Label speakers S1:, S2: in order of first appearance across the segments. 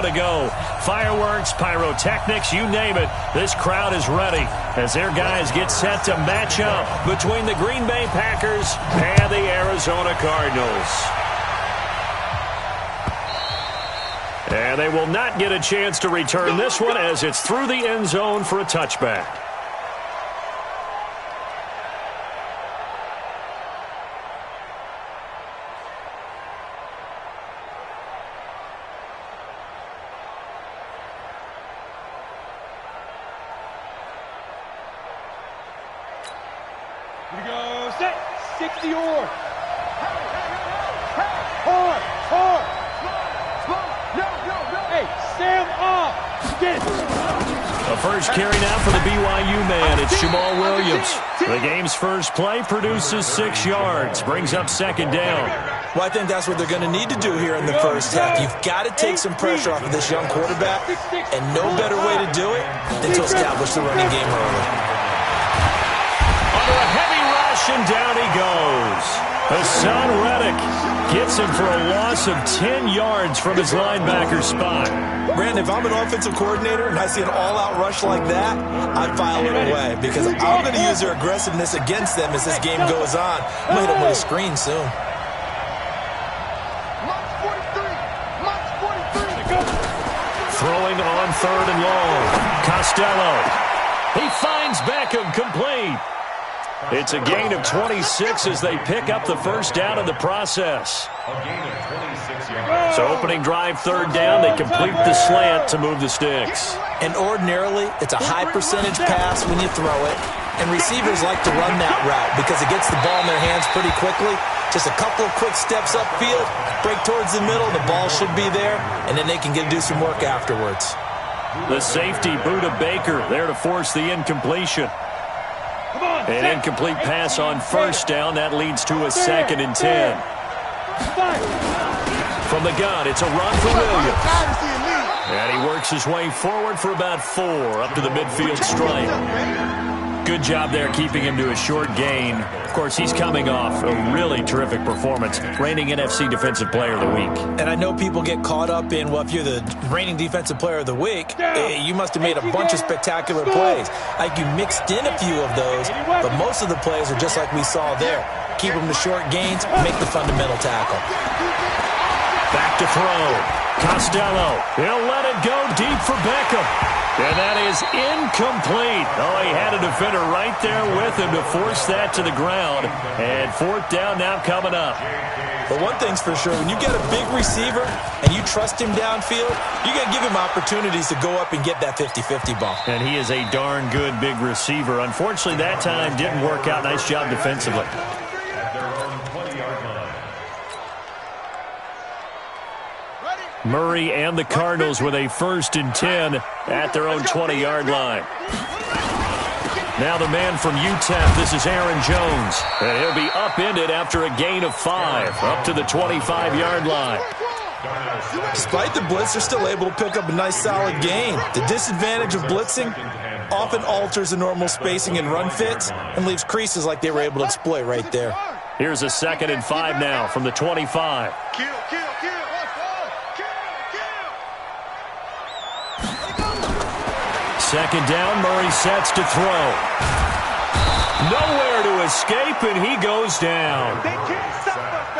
S1: To go. Fireworks, pyrotechnics, you name it. This crowd is ready as their guys get set to match up between the Green Bay Packers and the Arizona Cardinals. And they will not get a chance to return this one as it's through the end zone for a touchback.
S2: Here we go, set, 60 or. Hey, Sam off. Get it.
S1: The first carry now for the BYU man. It's Jamal Williams. The game's first play produces 6 yards. Brings up second down.
S3: Well, I think that's what they're going to need to do here in the first half. You've got to take some pressure off of this young quarterback, and no better way to do it than to establish the running game early.
S1: Under a heavy rush, and down he goes. Hassan Reddick gets him for a loss of 10 yards from his linebacker spot.
S3: Brandon, if I'm an offensive coordinator and I see an all-out rush like that, I file it away because I'm going to use their aggressiveness against them as this game goes on. I'm going to hit them with a screen soon.
S1: Throwing on 3rd and long. Costello. He finds Beckham complete. It's a gain of 26 as they pick up the first down in the process. So opening drive 3rd down, they complete the slant to move the sticks.
S3: And ordinarily, it's a high percentage pass when you throw it. And receivers like to run that route because it gets the ball in their hands pretty quickly. Just a couple of quick steps upfield, break towards the middle, the ball should be there, and then they can do some work afterwards.
S1: The safety, Buda Baker, there to force the incompletion. An incomplete pass on first down. That leads to a 2nd and 10. From the gun, it's a run for Williams. And he works his way forward for about 4 up to the midfield stripe. Good job there keeping him to a short gain. Of course, he's coming off a really terrific performance, reigning NFC Defensive Player of the Week.
S3: And I know people get caught up in, well, if you're the reigning Defensive Player of the Week, you must have made a bunch of spectacular plays. Like you mixed in a few of those, but most of the plays are just like we saw there. Keep them to short gains, make the fundamental tackle.
S1: Back to throw. Costello. He'll let it go deep for Beckham. And that is incomplete. Oh, he had a defender right there with him to force that to the ground. And 4th down now coming up.
S3: But one thing's for sure, when you get a big receiver and you trust him downfield, you got to give him opportunities to go up and get that 50-50 ball.
S1: And he is a darn good big receiver. Unfortunately, that time didn't work out. Nice job defensively. Murray and the Cardinals with a 1st and 10 at their own 20-yard line. Now the man from UTEP, this is Aaron Jones. And he'll be upended after a gain of 5 up to the 25-yard line.
S3: Despite the blitz, they're still able to pick up a nice solid gain. The disadvantage of blitzing often alters the normal spacing and run fits and leaves creases like they were able to exploit right there.
S1: Here's a 2nd and 5 now from the 25. Second down, Murray sets to throw. Nowhere to escape, and he goes down.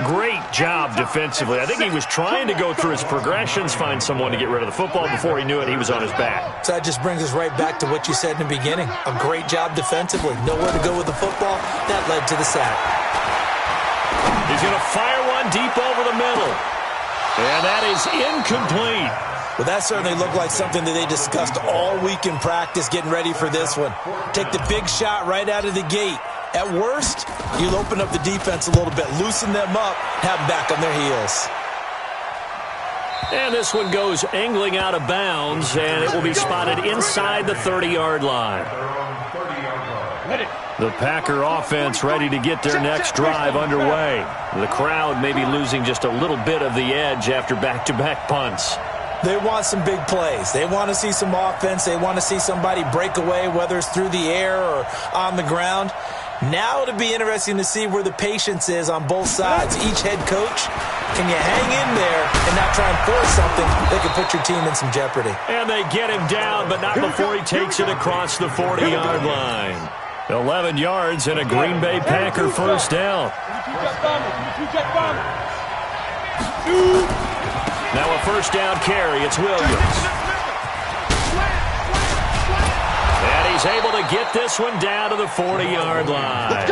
S1: Great job defensively. I think he was trying to go through his progressions, find someone to get rid of the football. Before he knew it, he was on his back.
S3: So that just brings us right back to what you said in the beginning. A great job defensively. Nowhere to go with the football. That led to the sack.
S1: He's going to fire one deep over the middle. And that is incomplete.
S3: Well, that certainly looked like something that they discussed all week in practice getting ready for this one. Take the big shot right out of the gate. At worst, you'll open up the defense a little bit, loosen them up, have them back on their heels.
S1: And this one goes angling out of bounds, and it will be spotted inside the 30-yard line. The Packer offense ready to get their next drive underway. The crowd may be losing just a little bit of the edge after back-to-back punts.
S3: They want some big plays. They want to see some offense. They want to see somebody break away, whether it's through the air or on the ground. Now it'll be interesting to see where the patience is on both sides. Each head coach, can you hang in there and not try and force something that could put your team in some jeopardy?
S1: And they get him down, but not before he takes it across the 40-yard line. 11 yards and a Green Bay Packer first down. Now a first down carry. It's Williams. And he's able to get this one down to the 40-yard line.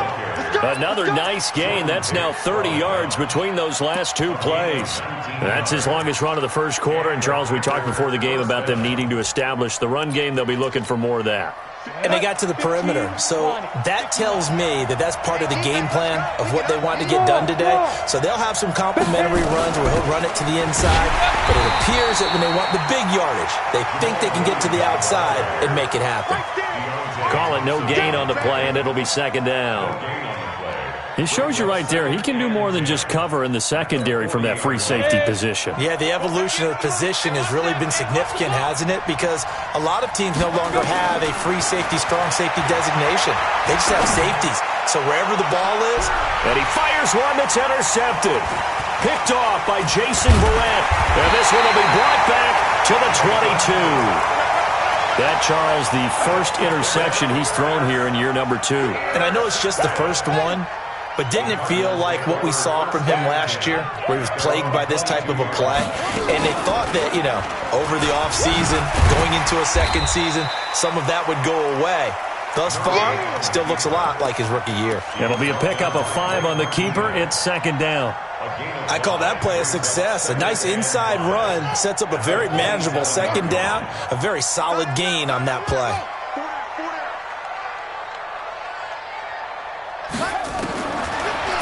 S1: Another nice gain. That's now 30 yards between those last two plays. That's his longest run of the first quarter. And, Charles, we talked before the game about them needing to establish the run game. They'll be looking for more of that.
S3: And they got to the perimeter. So that tells me that that's part of the game plan of what they want to get done today. So they'll have some complimentary runs where he'll run it to the inside. But it appears that when they want the big yardage, they think they can get to the outside and make it happen.
S1: Call it no gain on the play, and it'll be second down. It shows you right there, he can do more than just cover in the secondary from that free safety position.
S3: Yeah, the evolution of the position has really been significant, hasn't it? Because a lot of teams no longer have a free safety, strong safety designation. They just have safeties. So wherever the ball is.
S1: And he fires one that's intercepted. Picked off by Jason Verrett. And this one will be brought back to the 22. That, Charles, the first interception he's thrown here in year number 2.
S3: And I know it's just the first one. But didn't it feel like what we saw from him last year, where he was plagued by this type of a play? And they thought that, over the offseason, going into a second season, some of that would go away. Thus far, still looks a lot like his rookie year.
S1: It'll be a pickup of 5 on the keeper. It's second down.
S3: I call that play a success. A nice inside run sets up a very manageable second down, a very solid gain on that play.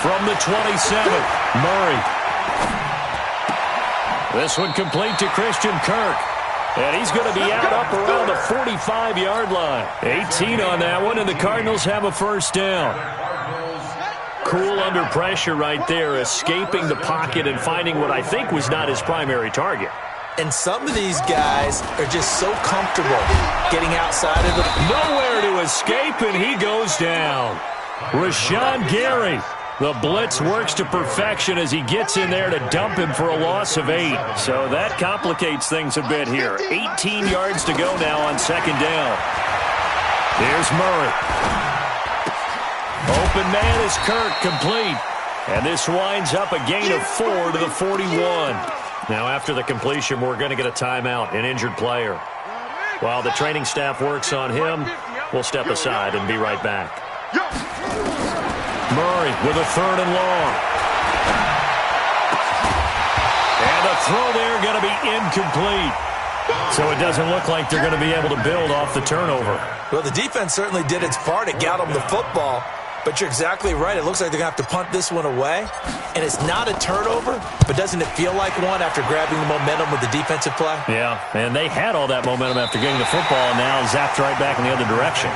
S1: From the 27, Murray. This one complete to Christian Kirk. And he's going to be out up around the 45-yard line. 18 on that one, and the Cardinals have a first down. Cool under pressure right there, escaping the pocket and finding what I think was not his primary target.
S3: And some of these guys are just so comfortable getting outside of the...
S1: Nowhere to escape, and he goes down. Rashawn Gary. The blitz works to perfection as he gets in there to dump him for a loss of 8. So that complicates things a bit here. 18 yards to go now on second down. Here's Murray. Open man is Kirk, complete. And this winds up a gain of 4 to the 41. Now after the completion, we're going to get a timeout, an injured player. While the training staff works on him, we'll step aside and be right back. Murray with a third and long. And the throw there going to be incomplete. So it doesn't look like they're going to be able to build off the turnover.
S3: Well, the defense certainly did its part to get them the football. But you're exactly right. It looks like they're going to have to punt this one away. And it's not a turnover, but doesn't it feel like one after grabbing the momentum with the defensive play?
S1: Yeah, and they had all that momentum after getting the football and now zapped right back in the other direction.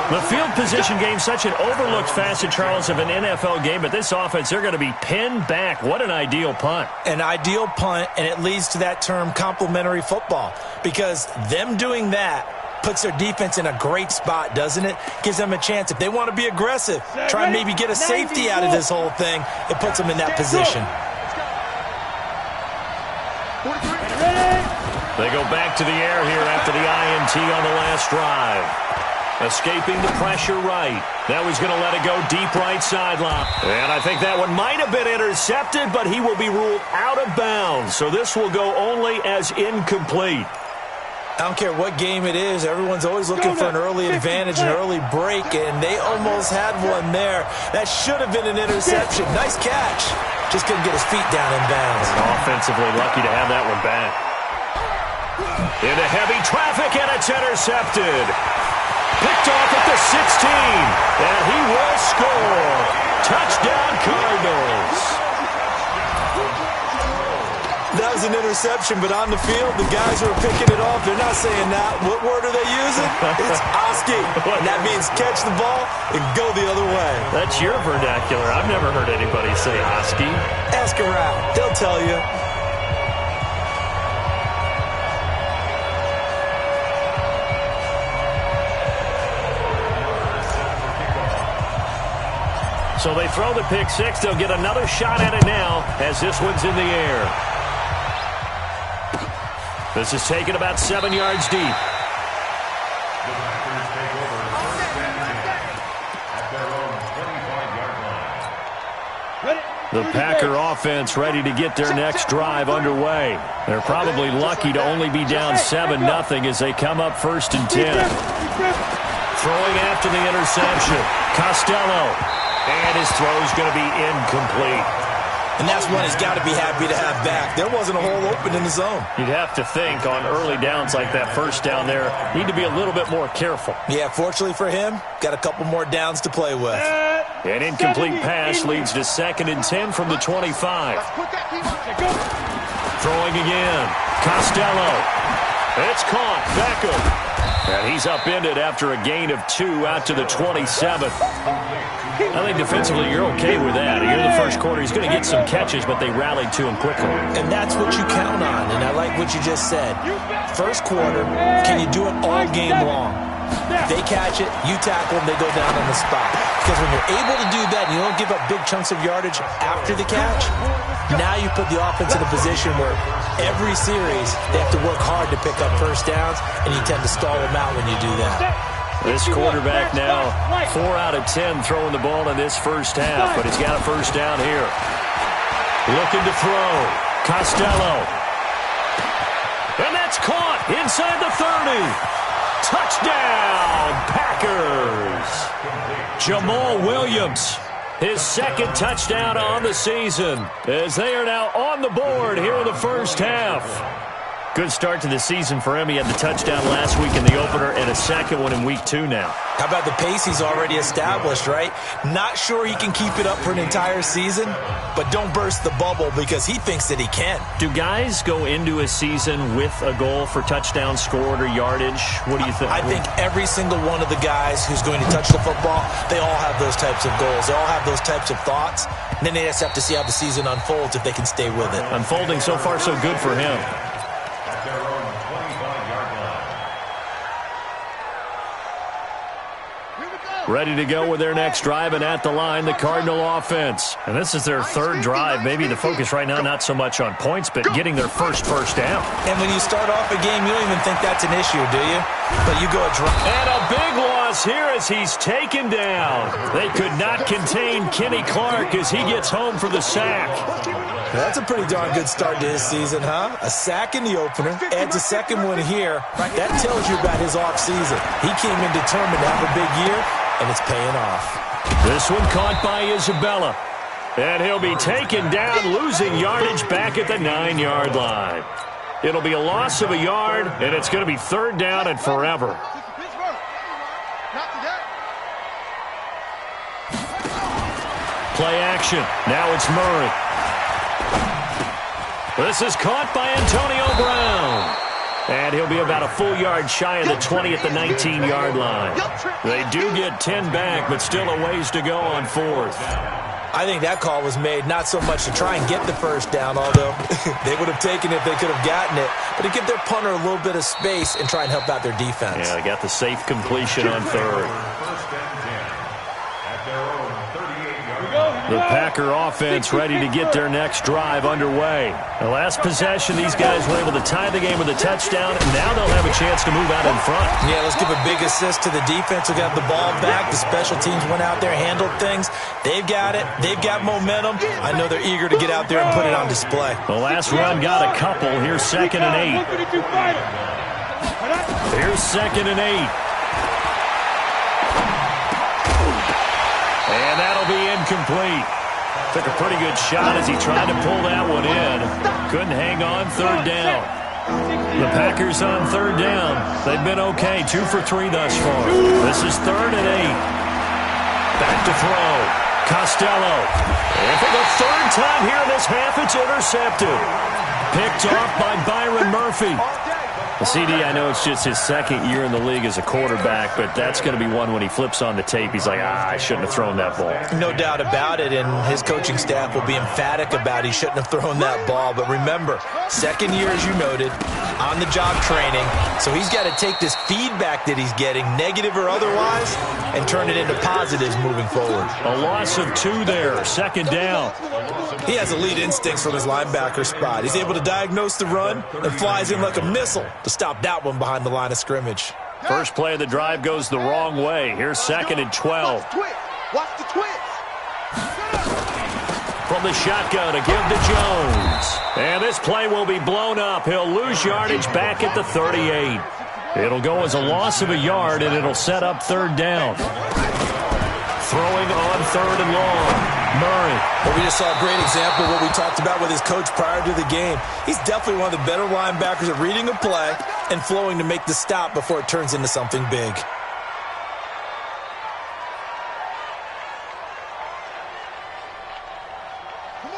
S1: The field position game, such an overlooked facet, Charles, of an NFL game. But this offense, they're going to be pinned back. What an ideal punt.
S3: An ideal punt, and it leads to that term complementary football. Because them doing that puts their defense in a great spot, doesn't it? Gives them a chance. If they want to be aggressive, try and maybe get a safety out of this whole thing, it puts them in that position.
S1: They go back to the air here after the INT on the last drive. Escaping the pressure right. Now he's going to let it go deep right sideline. And I think that one might have been intercepted, but he will be ruled out of bounds. So this will go only as incomplete.
S3: I don't care what game it is. Everyone's always looking for an early advantage, an early break, and they almost had one there. That should have been an interception. Nice catch. Just couldn't get his feet down in bounds.
S1: And offensively lucky to have that one back. Into heavy traffic, and it's intercepted. Picked off at the 16, and he will score. Touchdown, Cardinals.
S3: That was an interception, but on the field, the guys who are picking it off, they're not saying that. What word are they using? It's Oski. And that means catch the ball and go the other way.
S1: That's your vernacular. I've never heard anybody say Oski.
S3: Ask around. They'll tell you.
S1: So they throw the pick six. They'll get another shot at it now as this one's in the air. This is taken about 7 yards deep. The Packer offense ready to get their next drive underway. They're probably lucky to only be down 7-0 as they come up 1st and 10. Throwing after the interception. Costello. And his throw's going to be incomplete.
S3: And that's one he's got to be happy to have back. There wasn't a hole open in the zone.
S1: You'd have to think on early downs like that first down there, need to be a little bit more careful.
S3: Yeah, fortunately for him, got a couple more downs to play with.
S1: An incomplete pass leads to 2nd and 10 from the 25. Throwing again. Costello. It's caught. Beckham. And he's upended after a gain of 2 out to the 27th. I think defensively you're okay with that. Here in the first quarter, he's going to get some catches, but they rallied to him quickly.
S3: And that's what you count on, and I like what you just said. First quarter, can you do it all game long? They catch it, you tackle them, they go down on the spot. Because when you're able to do that and you don't give up big chunks of yardage after the catch, now you put the offense in a position where every series they have to work hard to pick up first downs, and you tend to stall them out when you do that.
S1: This quarterback now 4 out of 10 throwing the ball in this first half, but he's got a first down here. Looking to throw. Costello. And that's caught inside the 30. Touchdown, Packers. Jamal Williams, his 2nd touchdown on the season, as they are now on the board here in the first half. Good start to the season for him. He had the touchdown last week in the opener and a 2nd one in week 2 now.
S3: How about the pace he's already established, right? Not sure he can keep it up for an entire season, but don't burst the bubble because he thinks that he can.
S1: Do guys go into a season with a goal for touchdown scored or yardage? What do you think?
S3: I think every single one of the guys who's going to touch the football, they all have those types of goals. They all have those types of thoughts. And then they just have to see how the season unfolds if they can stay with it.
S1: Unfolding so far so good for him. Ready to go with their next drive, and at the line, the Cardinal offense. And this is their 3rd drive. Maybe the focus right now, not so much on points, but getting their first down.
S3: And when you start off a game, you don't even think that's an issue, do you? But you go a drive.
S1: And a big loss here as he's taken down. They could not contain Kenny Clark as he gets home for the sack.
S3: That's a pretty darn good start to his season, huh? A sack in the opener, adds a 2nd one here. That tells you about his offseason. He came in determined to have a big year, and it's paying off.
S1: This one caught by Isabella. And he'll be taken down, losing yardage back at the 9-yard line. It'll be a loss of a yard, and it's going to be 3rd down and forever. Play action. Now it's Murray. This is caught by Antonio Brown. And he'll be about a full yard shy of the 20 at the 19-yard line. They do get 10 back, but still a ways to go on 4th.
S3: I think that call was made not so much to try and get the first down, although they would have taken it if they could have gotten it, but to give their punter a little bit of space and try and help out their defense.
S1: Yeah, they got the safe completion on 3rd. The Packer offense ready to get their next drive underway. The last possession, these guys were able to tie the game with a touchdown, and now they'll have a chance to move out in front.
S3: Yeah, let's give a big assist to the defense who got the ball back. The special teams went out there, handled things. They've got it. They've got momentum. I know they're eager to get out there and put it on display.
S1: The last run got a couple. Here's 2nd and 8. Here's 2nd and 8. And that'll be incomplete. Took a pretty good shot as he tried to pull that one in. Couldn't hang on 3rd down. The Packers on 3rd down. They've been okay. 2 for 3 thus far. This is 3rd and 8. Back to throw. Costello. And for the 3rd time here in this half, it's intercepted. Picked off by Byron Murphy. CD, I know it's just his second year in the league as a quarterback, but that's going to be one when he flips on the tape. He's like, I shouldn't have thrown that ball.
S3: No doubt about it, and his coaching staff will be emphatic about he shouldn't have thrown that ball. But remember, second year, as you noted, on-the-job training, so he's got to take this feedback that he's getting, negative or otherwise, and turn it into positives moving forward.
S1: A loss of 2 there, second down.
S3: He has elite instincts from his linebacker spot. He's able to diagnose the run and flies in like a missile to stop that one behind the line of scrimmage.
S1: First play of the drive goes the wrong way. Here's second and 12.
S2: Watch the twist.
S1: From the shotgun to give to Jones. And this play will be blown up. He'll lose yardage back at the 38. It'll go as a loss of a yard, and it'll set up third down. Throwing on third and long. Murray.
S3: Well, we just saw a great example of what we talked about with his coach prior to the game. He's definitely one of the better linebackers at reading a play and flowing to make the stop before it turns into something big.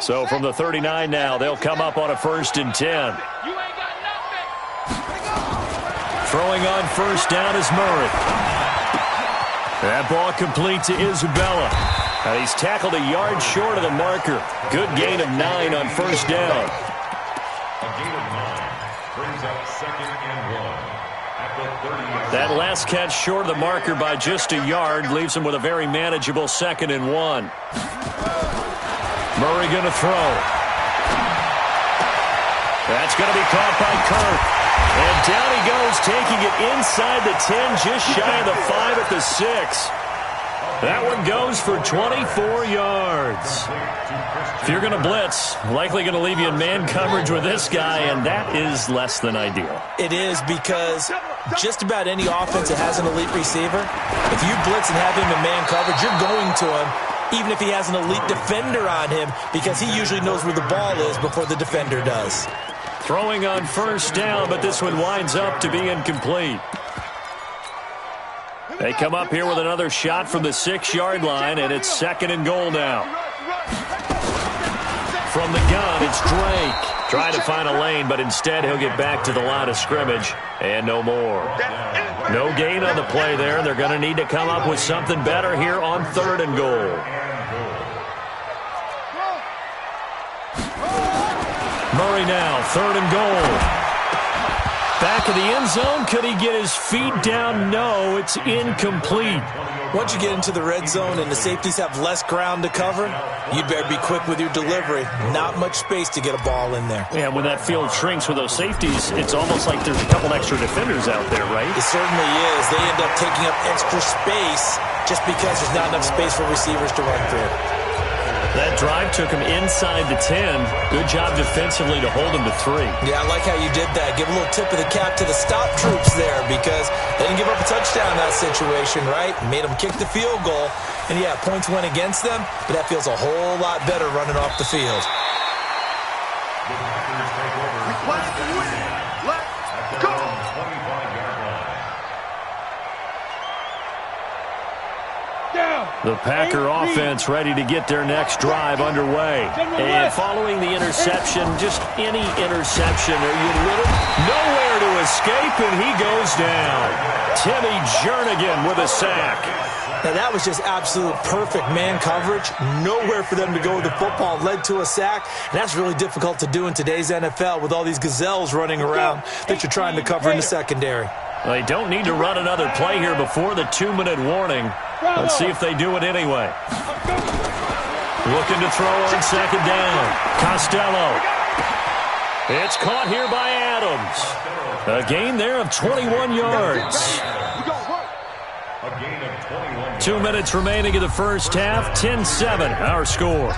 S1: So from the 39 now, they'll come up on a 1st and 10. Throwing on first down is Murray. That ball complete to Isabella. And he's tackled a yard short of the marker. Good gain of 9 on first down.
S4: A gain of 9 brings up second and 1 at the 38.
S1: That last catch short of the marker by just a yard leaves him with a very manageable 2nd and 1. Murray going to throw. That's going to be caught by Kirk. And down he goes, taking it inside the 10, just shy of the 5 at the 6. That one goes for 24 yards. If you're going to blitz, likely going to leave you in man coverage with this guy, and that is less than ideal.
S3: It is, because just about any offense that has an elite receiver, if you blitz and have him in man coverage, you're going to him, even if he has an elite defender on him, because he usually knows where the ball is before the defender does.
S1: Throwing on first down, but this one winds up to be incomplete. They come up here with another shot from the 6-yard line, and it's 2nd and goal now. From the gun, it's Drake. Trying to find a lane, but instead he'll get back to the line of scrimmage, and no more. No gain on the play there. They're going to need to come up with something better here on 3rd and goal. Murray now, 3rd and goal. Back of the end zone. Could he get his feet down? No, it's incomplete.
S3: Once you get into the red zone and the safeties have less ground to cover, you better be quick with your delivery. Not much space to get a ball in there.
S1: Yeah, when that field shrinks with those safeties, it's almost like there's a couple extra defenders out there, right?
S3: It certainly is. They end up taking up extra space just because there's not enough space for receivers to run through.
S1: That drive took him inside the 10. Good job defensively to hold him to 3.
S3: Yeah, I like how you did that. Give a little tip of the cap to the stop troops there, because they didn't give up a touchdown in that situation, right? Made them kick the field goal. And, yeah, points went against them, but that feels a whole lot better running off the field.
S2: Let's go.
S1: The Packer offense ready to get their next drive underway. And following the interception, just any interception, are you nowhere to escape, and he goes down. Timmy Jernigan with a sack.
S3: Now, that was just absolute perfect man coverage. Nowhere for them to go with the football. Led to a sack. And that's really difficult to do in today's NFL with all these gazelles running around that you're trying to cover in the secondary.
S1: They don't need to run another play here before the 2-minute warning. Let's see if they do it anyway. Looking to throw on 2nd down. Costello. It's caught here by Adams. A gain there of 21 yards. 2 minutes remaining in the first half. 10-7, our score.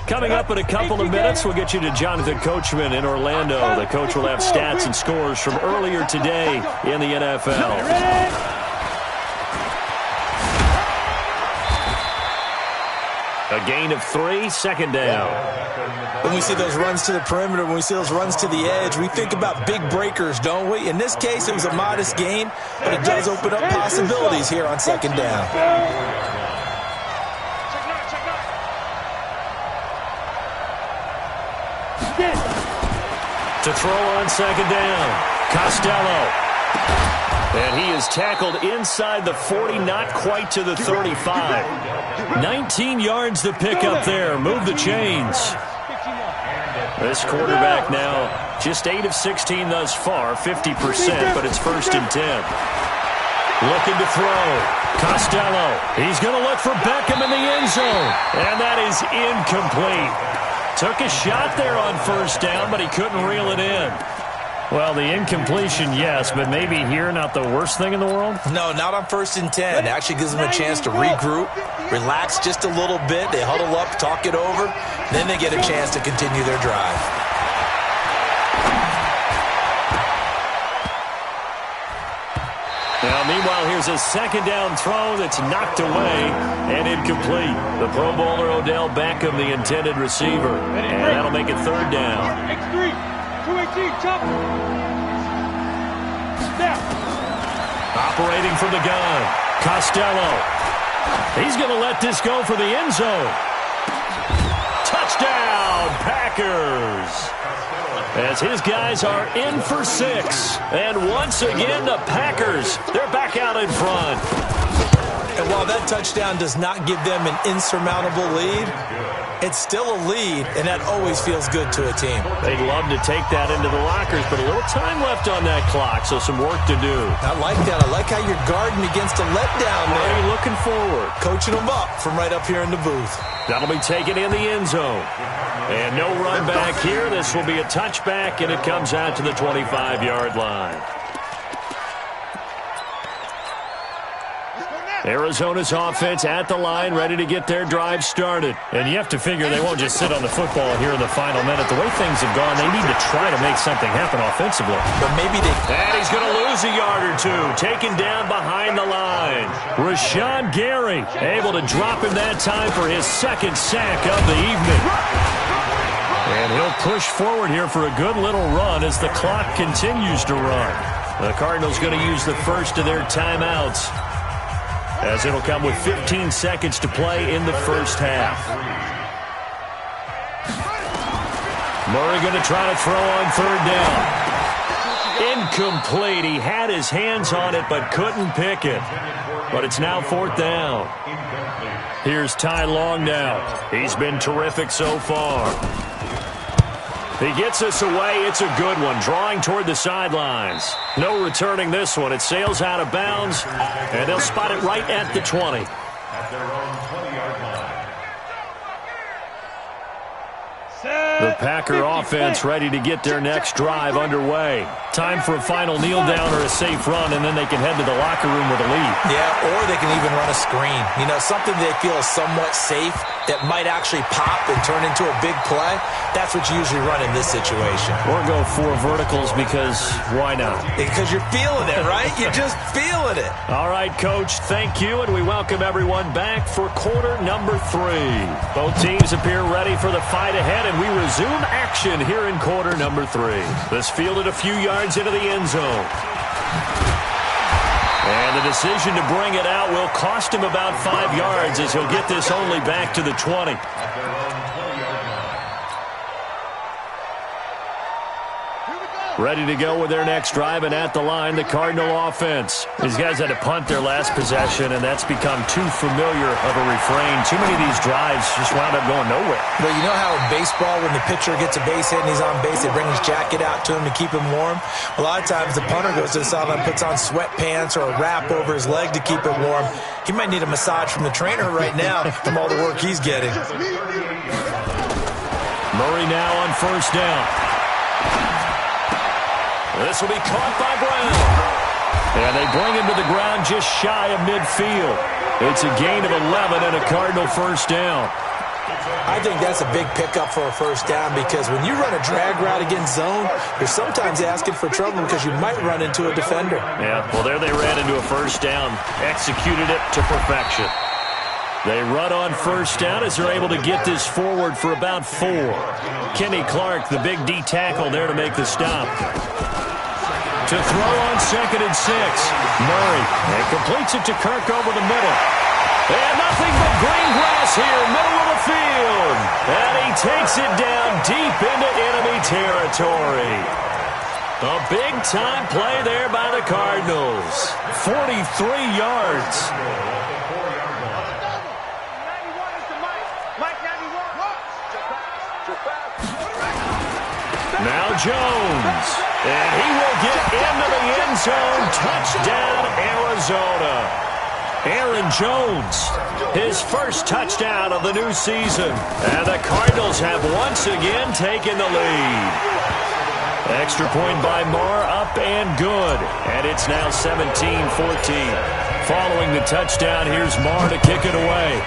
S1: Coming up in a couple of minutes, we'll get you to Jonathan Coachman in Orlando. The coach will have stats and scores from earlier today in the NFL. A gain of 3, 2nd down.
S3: When we see those runs to the perimeter, when we see those runs to the edge, we think about big breakers, don't we? In this case, it was a modest gain, but it does open up possibilities here on 2nd down.
S1: To throw on second down, Costello. And he is tackled inside the 40, not quite to the 35. 19 yards to pick up there. Move the chains. This quarterback now just 8 of 16 thus far, 50%, but it's 1st and 10. Looking to throw. Costello. He's going to look for Beckham in the end zone. And that is incomplete. Took a shot there on 1st down, but he couldn't reel it in. Well, the incompletion, yes, but maybe here not the worst thing in the world?
S3: No, not on 1st and 10. It actually gives them a chance to regroup, relax just a little bit. They huddle up, talk it over. Then they get a chance to continue their drive.
S1: Now, meanwhile, here's a second down throw that's knocked away and incomplete. The Pro Bowler Odell Beckham, the intended receiver. And that'll make it 3rd down.
S5: X3, 218, chop. Snap.
S1: Operating from the gun, Costello. He's going to let this go for the end zone. Touchdown, Packers. As his guys are in for 6. And once again, the Packers, they're back out in front.
S3: And while that touchdown does not give them an insurmountable lead, it's still a lead, and that always feels good to a team.
S1: They'd love to take that into the lockers, but a little time left on that clock, so some work to do.
S3: I like that. I like how you're guarding against a letdown there.
S1: Already looking forward.
S3: Coaching them up from right up here in the booth.
S1: That'll be taken in the end zone. And no run back here. This will be a touchback, and it comes out to the 25-yard line. Arizona's offense at the line, ready to get their drive started. And you have to figure they won't just sit on the football here in the final minute. The way things have gone, they need to try to make something happen offensively.
S3: But maybe they...
S1: And he's going to lose a yard or two. Taken down behind the line. Rashawn Gary able to drop him that time for his 2nd sack of the evening. And he'll push forward here for a good little run as the clock continues to run. The Cardinals going to use the first of their timeouts, as it'll come with 15 seconds to play in the first half. Murray going to try to throw on 3rd down. Incomplete. He had his hands on it but couldn't pick it. But it's now 4th down. Here's Ty Long now. He's been terrific so far. He gets us away. It's a good one. Drawing toward the sidelines. No returning this one. It sails out of bounds, and they'll spot it right at the 20.
S4: At their own 20-yard line.
S1: The Packer offense ready to get their next drive underway. Time for a final kneel down or a safe run, and then they can head to the locker room with a lead.
S3: Yeah, or they can even run a screen. You know, something they feel is somewhat safe that might actually pop and turn into a big play. That's what you usually run in this situation.
S1: Or go 4 verticals because why not?
S3: Because you're feeling it, right? You're just feeling it.
S1: All right, Coach, thank you, and we welcome everyone back for quarter number 3. Both teams appear ready for the fight ahead, and we resume action here in quarter number 3. This fielded a few yards into the end zone. And the decision to bring it out will cost him about 5 yards as he'll get this only back to the 20. Ready to go with their next drive, and at the line, the Cardinal offense. These guys had to punt their last possession, and that's become too familiar of a refrain. Too many of these drives just wound up going nowhere.
S3: Well, you know how in baseball, when the pitcher gets a base hit and he's on base, they bring his jacket out to him to keep him warm? A lot of times the punter goes to the sideline, puts on sweatpants or a wrap over his leg to keep it warm. He might need a massage from the trainer right now from all the work he's getting.
S1: Murray now on 1st down. This will be caught by Brown. And they bring him to the ground just shy of midfield. It's a gain of 11 and a Cardinal 1st down.
S3: I think that's a big pickup for a 1st down because when you run a drag route against zone, you're sometimes asking for trouble because you might run into a defender.
S1: Yeah, well, there they ran into a 1st down. Executed it to perfection. They run on 1st down as they're able to get this forward for about 4. Kenny Clark, the big D tackle there to make the stop. To throw on 2nd and 6. Murray, and completes it to Kirk over the middle. And nothing but green grass here, middle of the field. And he takes it down deep into enemy territory. A big-time play there by the Cardinals. 43 yards. Now Jones. And he will get into the end zone. Touchdown, Arizona. Aaron Jones, his first touchdown of the new season. And the Cardinals have once again taken the lead. Extra point by Marr, up and good. And it's now 17-14. Following the touchdown, here's Marr to kick it away.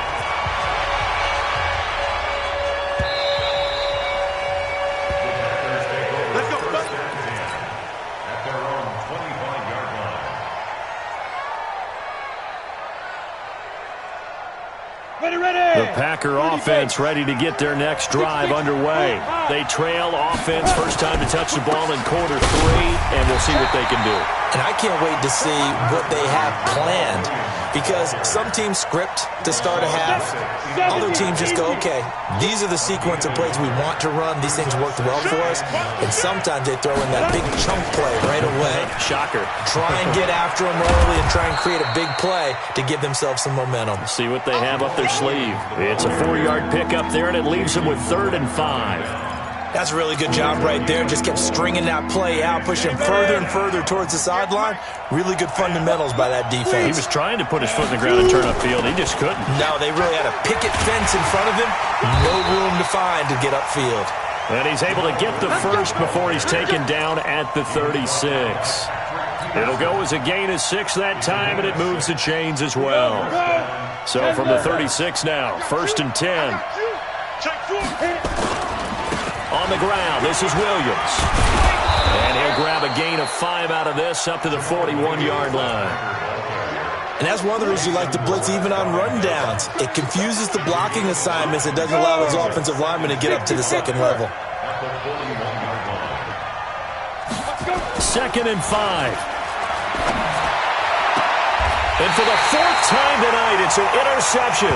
S1: The Packer offense ready to get their next drive underway. They trail offense, first time to touch the ball in quarter 3, and we'll see what they can do.
S3: And I can't wait to see what they have planned, because some teams script to start a half. Other teams just go, okay, these are the sequence of plays we want to run. These things worked well for us. And sometimes they throw in that big chunk play right away.
S1: Shocker.
S3: Try and get after them early and try and create a big play to give themselves some momentum.
S1: See what they have up their sleeve. It's a 4-yard pickup there, and it leaves them with 3rd and 5.
S3: That's a really good job right there. Just kept stringing that play out, pushing further and further towards the sideline. Really good fundamentals by that defense.
S1: He was trying to put his foot in the ground and turn upfield. He just couldn't.
S3: No, they really had a picket fence in front of him. No room to find to get upfield.
S1: And he's able to get the first before he's taken down at the 36. It'll go as a gain of 6 that time, and it moves the chains as well. So from the 36 now, 1st and 10. On the ground, this is Williams. And he'll grab a gain of 5 out of this up to the 41-yard line.
S3: And that's one of the reasons you like to blitz even on rundowns. It confuses the blocking assignments. It doesn't allow those offensive linemen to get up to the second level.
S1: 2nd and 5. And for the 4th time tonight, it's an interception.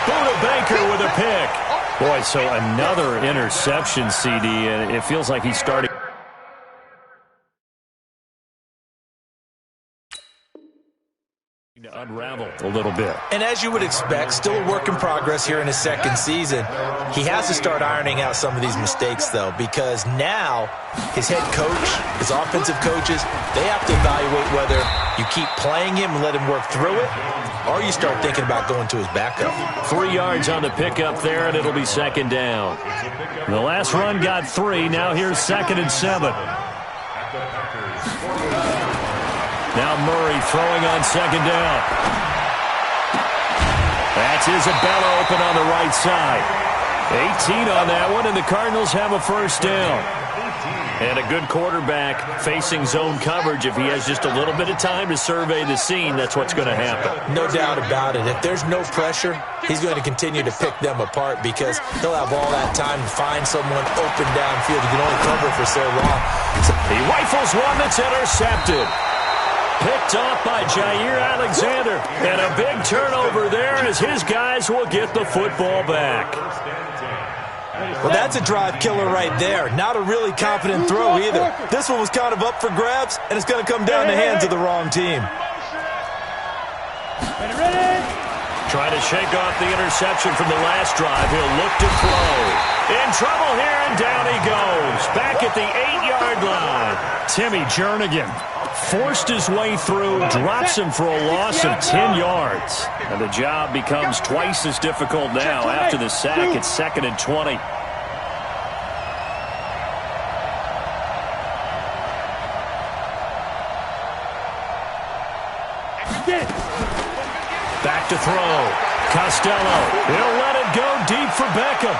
S1: Buda Baker with a pick. Boy, so another interception, CD, and it feels like he's starting to unravel a little bit.
S3: And as you would expect, still a work in progress here in his second season. He has to start ironing out some of these mistakes, though, because now his head coach, his offensive coaches, they have to evaluate whether you keep playing him and let him work through it, or you start thinking about going to his backup.
S1: 3 yards on the pickup there, and it'll be 2nd down. The last run got 3. Now here's 2nd and 7. Now Murray throwing on 2nd down. That's Isabella open on the right side. 18 on that one, and the Cardinals have a 1st down. And a good quarterback facing zone coverage. If he has just a little bit of time to survey the scene, that's what's going to happen.
S3: No doubt about it. If there's no pressure, he's going to continue to pick them apart because he'll have all that time to find someone open downfield. You can only cover for so long.
S1: He rifles one that's intercepted. Picked off by Jair Alexander. And a big turnover there as his guys will get the football back.
S3: Well, that's a drive killer right there. Not a really confident throw either. This one was kind of up for grabs, and it's going to come down the hands of the wrong team.
S1: Trying to shake off the interception from the last drive. He'll look to throw. In trouble here, and down he goes. Back at the 8-yard line. Timmy Jernigan forced his way through, drops him for a loss of 10 yards. And the job becomes twice as difficult now after the sack. It's 2nd and 20. Back to throw. Costello. He'll let it go deep for Beckham.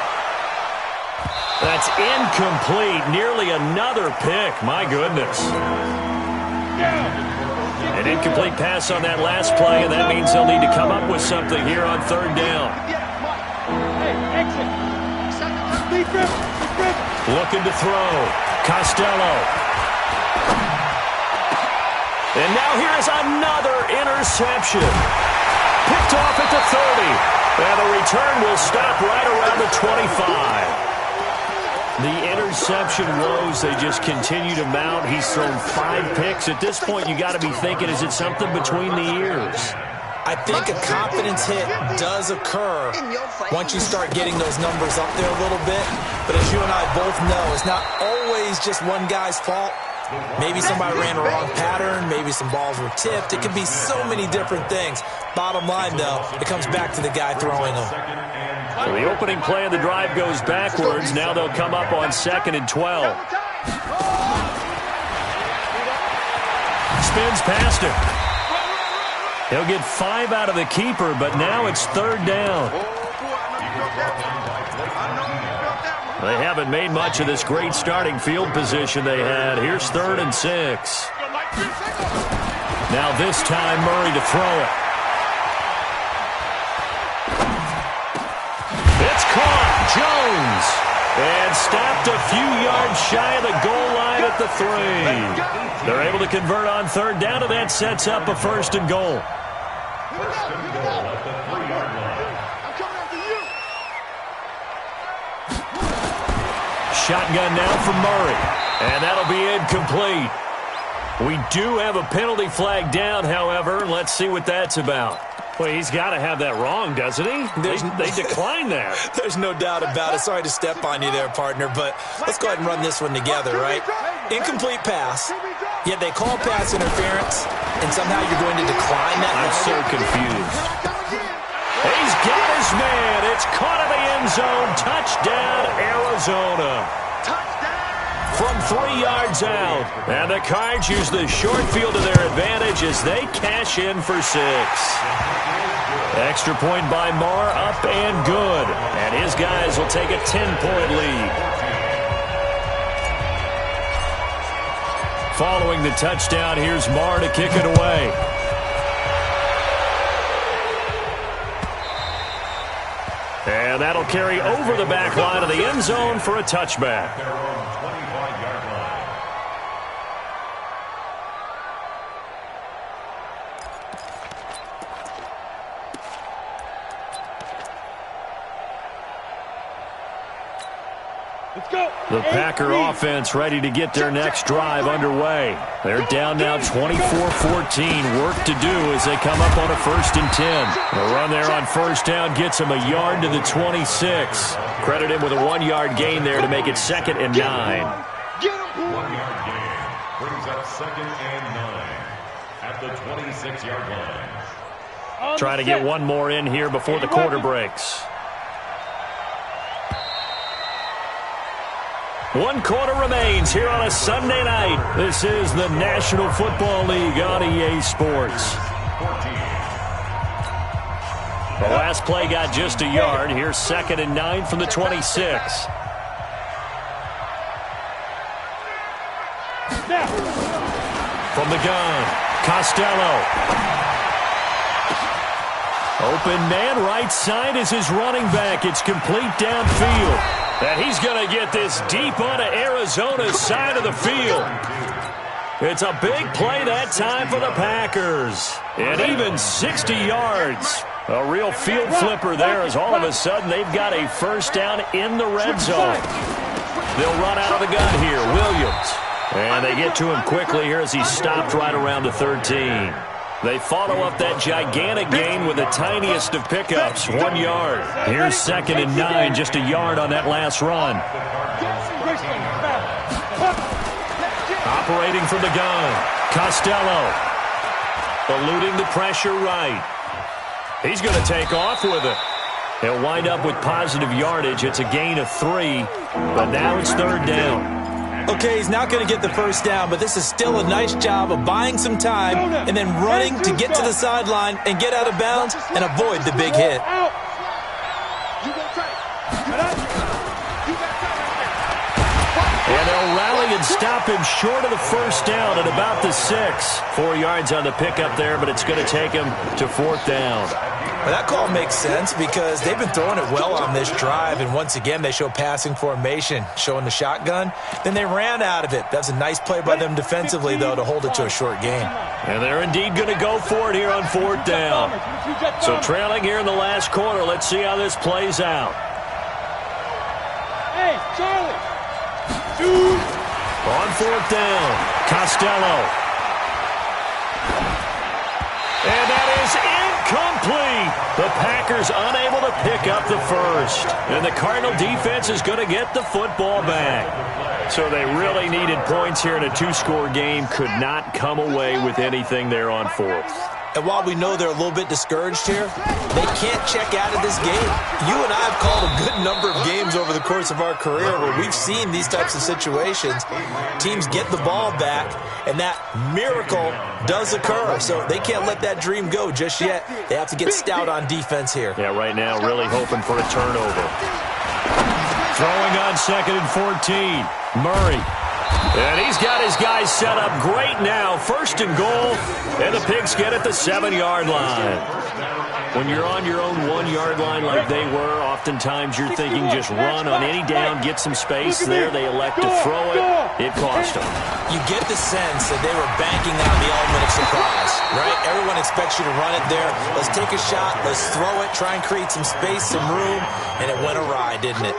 S1: That's incomplete. Nearly another pick. My goodness. An incomplete pass on that last play, and that means they'll need to come up with something here on 3rd down. Looking to throw. Costello. And now here's another interception. Picked off at the 30. And the return will stop right around the 25. The interception woes, they just continue to mount. He's thrown 5 picks. At this point, you got to be thinking, is it something between the ears?
S3: I think a confidence hit does occur once you start getting those numbers up there a little bit. But as you and I both know, it's not always just one guy's fault. Maybe somebody ran a wrong pattern. Maybe some balls were tipped. It can be so many different things. Bottom line, though, it comes back to the guy throwing them.
S1: So the opening play of the drive goes backwards. Now they'll come up on 2nd and 12. Spins past him. He'll get 5 out of the keeper, but now it's 3rd down. They haven't made much of this great starting field position they had. Here's 3rd and 6. Now this time Murray to throw it. It's caught. Jones. And stopped a few yards shy of the goal line at the 3. They're able to convert on 3rd down, and that sets up a 1st and goal.
S4: First and goal at the 3-yard line.
S1: Shotgun now for Murray. And that'll be incomplete. We do have a penalty flag down, however. Let's see what that's about. Well, he's got to have that wrong, doesn't he? They declined that.
S3: There's no doubt about it. Sorry to step on you there, partner, but let's go ahead and run this one together, right? Incomplete pass, yet they call pass interference, and somehow you're going to decline that.
S1: I'm so confused. He's got his man. It's caught in the end zone. Touchdown, Arizona. From 3 yards out. And the Cards use the short field to their advantage as they cash in for 6. Extra point by Marr, up and good. And his guys will take a 10-point lead. Following the touchdown, here's Marr to kick it away. And that'll carry over the back line of the end zone for a touchback. The Packer offense ready to get their next drive underway. They're down now 24-14. Work to do as they come up on a 1st and 10. The run there on 1st down gets them a yard to the 26. Credit him with a 1-yard gain there to make it 2nd and 9.
S4: 1-yard gain brings up 2nd and 9 at the 26-yard line.
S1: Trying to get one more in here before the quarter breaks. 1 quarter remains here on a Sunday night. This is the National Football League on EA Sports. The last play got just a yard. Here's 2nd and 9 from the 26. From the gun, Costello. Open man right side is his running back. It's complete downfield. And he's going to get this deep onto Arizona's side of the field. It's a big play that time for the Packers. And even 60 yards. A real field flipper there as all of a sudden they've got a 1st down in the red zone. They'll run out of the gun here. Williams. And they get to him quickly here as he's stopped right around the 13. They follow up that gigantic gain with the tiniest of pickups, 1 yard. Here's 2nd and 9, just a yard on that last run. Operating from the gun, Costello. Eluding the pressure right. He's going to take off with it. He'll wind up with positive yardage. It's a gain of 3, but now it's 3rd down.
S3: Okay, he's not going to get the 1st down, but this is still a nice job of buying some time and then running to get to the sideline and get out of bounds and avoid the big hit.
S1: And they'll rally and stop him short of the 1st down at about the 6. 4 yards on the pickup there, but it's going to take him to 4th down.
S3: Well, that call makes sense because they've been throwing it well on this drive, and once again they show passing formation, showing the shotgun. Then they ran out of it. That's a nice play by them defensively, though, to hold it to a short game.
S1: And they're indeed going to go for it here on 4th down. So trailing here in the last quarter. Let's see how this plays out.
S5: Hey, Charlie. Shoot.
S1: On 4th down, Costello. And that is incomplete. The Packers unable to pick up the first. And the Cardinal defense is going to get the football back. So they really needed points here in a 2-score game. Could not come away with anything there on 4th.
S3: And while we know they're a little bit discouraged here, they can't check out of this game. You and I have called a good number of games over the course of our career where we've seen these types of situations. Teams get the ball back, and that miracle does occur. So they can't let that dream go just yet. They have to get stout on defense here.
S1: Yeah, right now really hoping for a turnover. Throwing on 2nd and 14. Murray. And he's got his guys set up great now. 1st and goal. And the Pigs get at the 7-yard line. When you're on your own 1-yard line like they were, oftentimes you're thinking just run on any down, get some space there. They elect to throw it. It cost them.
S3: You get the sense that they were banking on the element of surprise, right? Everyone expects you to run it there. Let's take a shot. Let's throw it. Try and create some space, some room. And it went awry, didn't it?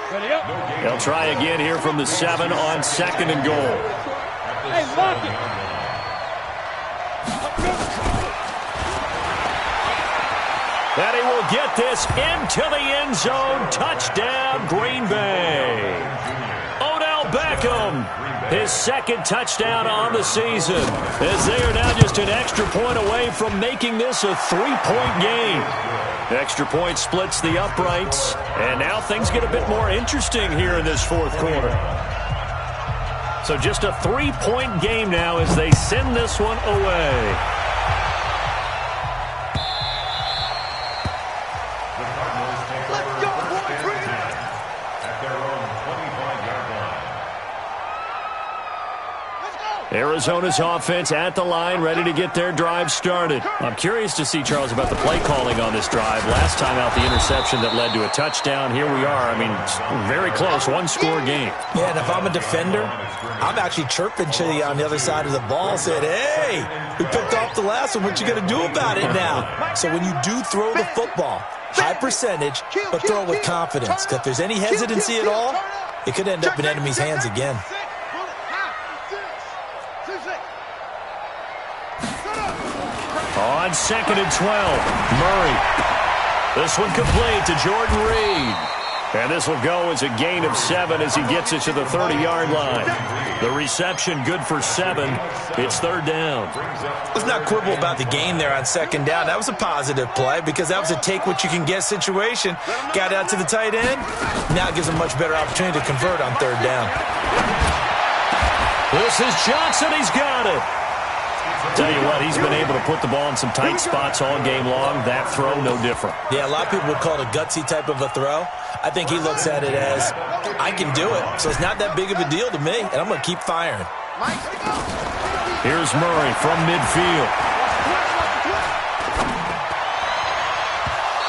S1: They'll try again here from the 7 on 2nd and goal.
S5: Hey, lock it.
S1: And he will get this into the end zone. Touchdown, Green Bay. Odell Beckham, his 2nd touchdown on the season, as they are now just an extra point away from making this a 3-point game. Extra point splits the uprights, and now things get a bit more interesting here in this 4th quarter. So just a 3-point game now as they send this one away. Arizona's offense at the line, ready to get their drive started. I'm curious to see, Charles, about the play calling on this drive. Last time out, the interception that led to a touchdown. Here we are. I mean, very close, 1-score game.
S3: Yeah, and if I'm a defender, I'm actually chirping to you on the other side of the ball, saying, hey, we picked off the last one. What you going to do about it now? So when you do throw the football, high percentage, but throw it with confidence. Because if there's any hesitancy at all, it could end up in enemy's hands again.
S1: On 2nd and 12, Murray. This one complete to Jordan Reed. And this will go as a gain of 7 as he gets it to the 30-yard line. The reception good for 7. It's 3rd down.
S3: Let's not quibble about the gain there on 2nd down. That was a positive play because that was a take-what-you-can-get situation. Got out to the tight end. Now it gives him a much better opportunity to convert on 3rd down.
S1: This is Johnson. He's got it. Tell you what, he's been able to put the ball in some tight spots all game long. That throw, no different.
S3: Yeah, a lot of people would call it a gutsy type of a throw. I think he looks at it as, I can do it, so it's not that big of a deal to me, and I'm going to keep firing.
S1: Here's Murray from midfield.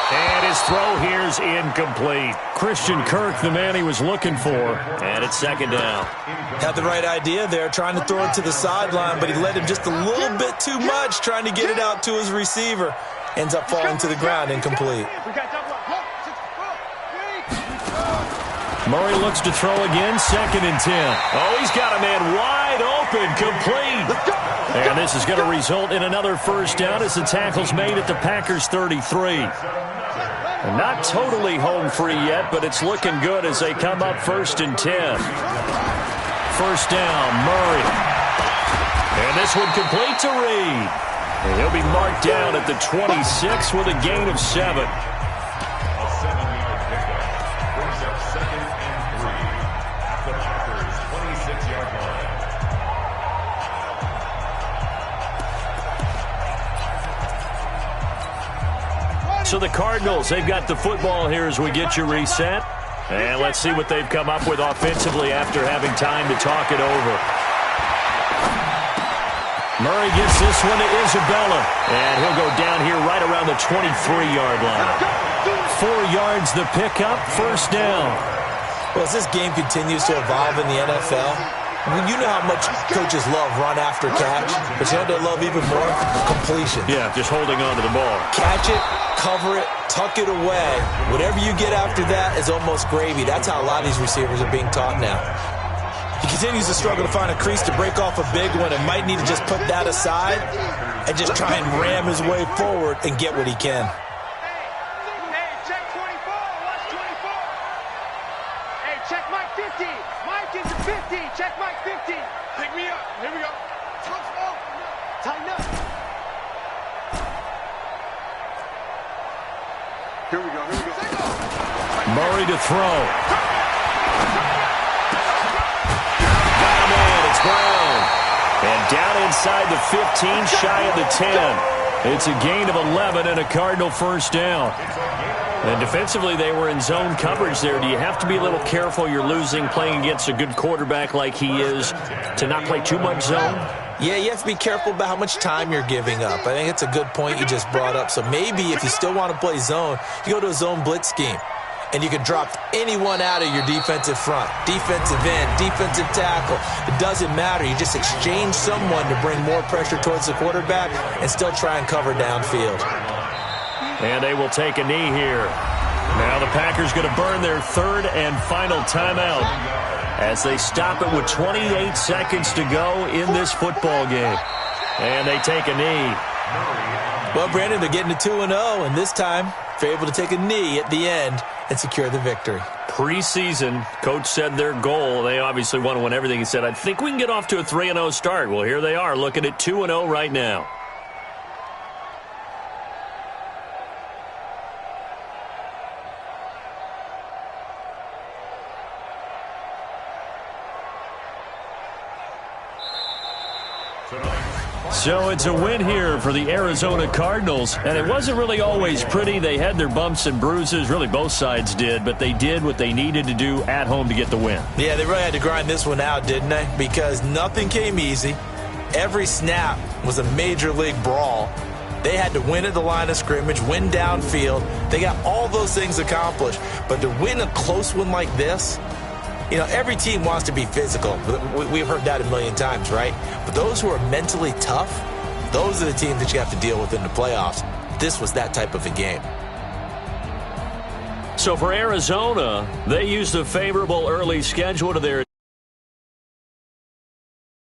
S1: And his throw here's incomplete. Christian Kirk, the man he was looking for, and it's 2nd down.
S3: Had the right idea there, trying to throw it to the sideline, but he let him just a little bit too much, trying to get it out to his receiver. Ends up falling to the ground, incomplete.
S1: Murray looks to throw again, 2nd and 10. Oh, he's got a man wide open, complete. And this is going to result in another 1st down as the tackle's made at the Packers' 33. And not totally home free yet, but it's looking good as they come up 1st and 10. 1st down, Murray. And this one complete to Reed. And he'll be marked down at the 26 with a gain of 7.
S4: A 7-yard pickup brings up 2nd and 3 at the Packers' 26-yard line.
S1: So the Cardinals, they've got the football here as we get you reset. And let's see what they've come up with offensively after having time to talk it over. Murray gets this one to Isabella. And he'll go down here right around the 23-yard line. 4 yards the pickup, first down.
S3: Well, as this game continues to evolve in the NFL, you know how much coaches love run after catch, but you know what they love even more? Completion.
S1: Yeah, just holding on to the ball.
S3: Catch it, cover it, tuck it away. Whatever you get after that is almost gravy. That's how a lot of these receivers are being taught now. He continues to struggle to find a crease to break off a big one and might need to just put that aside and just try and ram his way forward and get what he can.
S5: Hey, check 24. Watch 24. Hey, check Mike 50. Mike is 50. Check Mike 50. Pick me up. Here we go.
S2: Tighten up. Here we go.
S1: Murray to throw. Got him in. It's Brown. And down inside the 15, shy of the 10. It's a gain of 11 and a Cardinal first down. And defensively, they were in zone coverage there. Do you have to be a little careful? You're losing playing against a good quarterback like he is to not play too much zone?
S3: Yeah, you have to be careful about how much time you're giving up. I think it's a good point you just brought up. So maybe if you still want to play zone, you go to a zone blitz scheme. And you can drop anyone out of your defensive front. Defensive end, defensive tackle. It doesn't matter. You just exchange someone to bring more pressure towards the quarterback and still try and cover downfield.
S1: And they will take a knee here. Now the Packers going to burn their third and final timeout as they stop it with 28 seconds to go in this football game. And they take a knee.
S3: Well, Brandon, they're getting to 2-0, and this time they're able to take a knee at the end and secure the victory.
S1: Preseason, coach said their goal, they obviously want to win everything. He said, I think we can get off to a 3-0 start. Well, here they are looking at 2-0 right now. So it's a win here for the Arizona Cardinals, and it wasn't really always pretty. They had their bumps and bruises, really both sides did, but they did what they needed to do at home to get the win.
S3: Yeah, they really had to grind this one out, didn't they? Because nothing came easy. Every snap was a major league brawl. They had to win at the line of scrimmage, win downfield. They got all those things accomplished, but to win a close one like this, you know, every team wants to be physical. We've heard that a million times, right? But those who are mentally tough, those are the teams that you have to deal with in the playoffs. This was that type of a game.
S1: So for Arizona, they used a favorable early schedule to their